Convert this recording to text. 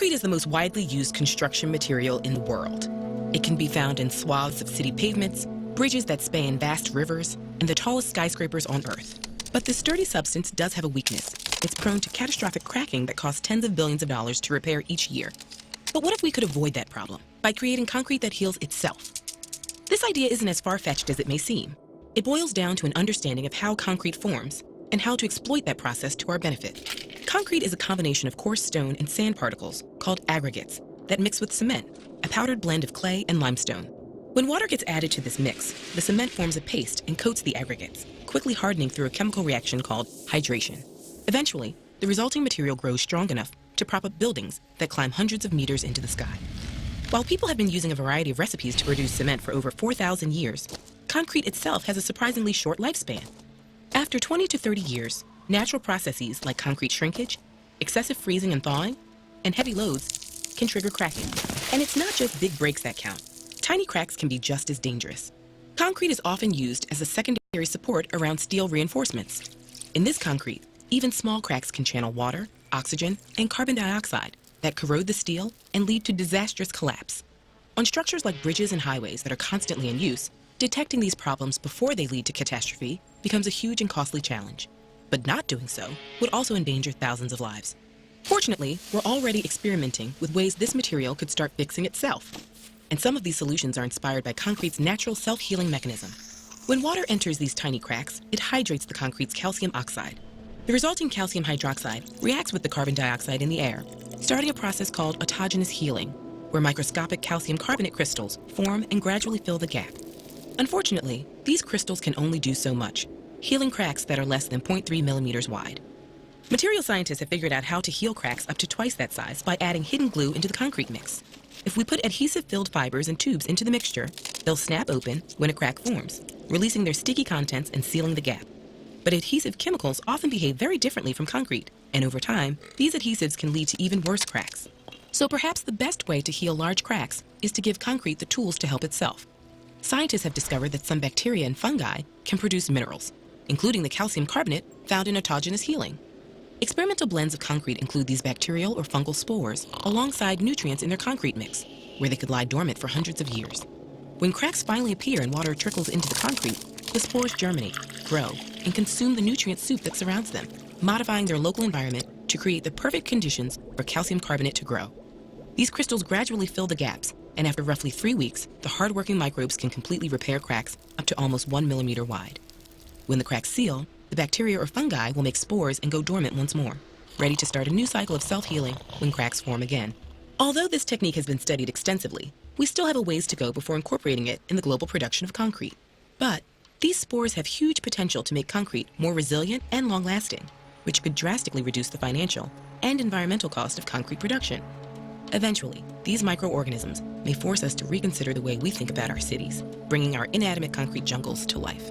Concrete is the most widely used construction material in the world. It can be found in swaths of city pavements, bridges that span vast rivers, and the tallest skyscrapers on Earth. But this sturdy substance does have a weakness. It's prone to catastrophic cracking that costs tens of billions of dollars to repair each year. But what if we could avoid that problem by creating concrete that heals itself? This idea isn't as far-fetched as it may seem. It boils down to an understanding of how concrete forms and how to exploit that process to our benefit. Concrete is a combination of coarse stone and sand particles called aggregates that mix with cement, a powdered blend of clay and limestone. When water gets added to this mix, the cement forms a paste and coats the aggregates, quickly hardening through a chemical reaction called hydration. Eventually, the resulting material grows strong enough to prop up buildings that climb hundreds of meters into the sky. While people have been using a variety of recipes to produce cement for over 4,000 years, concrete itself has a surprisingly short lifespan. After 20 to 30 years, natural processes like concrete shrinkage, excessive freezing and thawing, and heavy loads can trigger cracking. And it's not just big breaks that count. Tiny cracks can be just as dangerous. Concrete is often used as a secondary support around steel reinforcements. In this concrete, even small cracks can channel water, oxygen, and carbon dioxide that corrode the steel and lead to disastrous collapse. On structures like bridges and highways that are constantly in use, detecting these problems before they lead to catastrophe becomes a huge and costly challenge. But not doing so would also endanger thousands of lives. Fortunately, we're already experimenting with ways this material could start fixing itself. And some of these solutions are inspired by concrete's natural self-healing mechanism. When water enters these tiny cracks, it hydrates the concrete's calcium oxide. The resulting calcium hydroxide reacts with the carbon dioxide in the air, starting a process called autogenous healing, where microscopic calcium carbonate crystals form and gradually fill the gap. Unfortunately, these crystals can only do so much, healing cracks that are less than 0.3 millimeters wide. Material scientists have figured out how to heal cracks up to twice that size by adding hidden glue into the concrete mix. If we put adhesive-filled fibers and tubes into the mixture, they'll snap open when a crack forms, releasing their sticky contents and sealing the gap. But adhesive chemicals often behave very differently from concrete, and over time, these adhesives can lead to even worse cracks. So perhaps the best way to heal large cracks is to give concrete the tools to help itself. Scientists have discovered that some bacteria and fungi can produce minerals, including the calcium carbonate found in autogenous healing. Experimental blends of concrete include these bacterial or fungal spores alongside nutrients in their concrete mix, where they could lie dormant for hundreds of years. When cracks finally appear and water trickles into the concrete, the spores germinate, grow, and consume the nutrient soup that surrounds them, modifying their local environment to create the perfect conditions for calcium carbonate to grow. These crystals gradually fill the gaps, and after roughly 3 weeks, the hardworking microbes can completely repair cracks up to almost 1 millimeter wide. When the cracks seal, the bacteria or fungi will make spores and go dormant once more, ready to start a new cycle of self-healing when cracks form again. Although this technique has been studied extensively, we still have a ways to go before incorporating it in the global production of concrete. But these spores have huge potential to make concrete more resilient and long-lasting, which could drastically reduce the financial and environmental cost of concrete production. Eventually, these microorganisms may force us to reconsider the way we think about our cities, bringing our inanimate concrete jungles to life.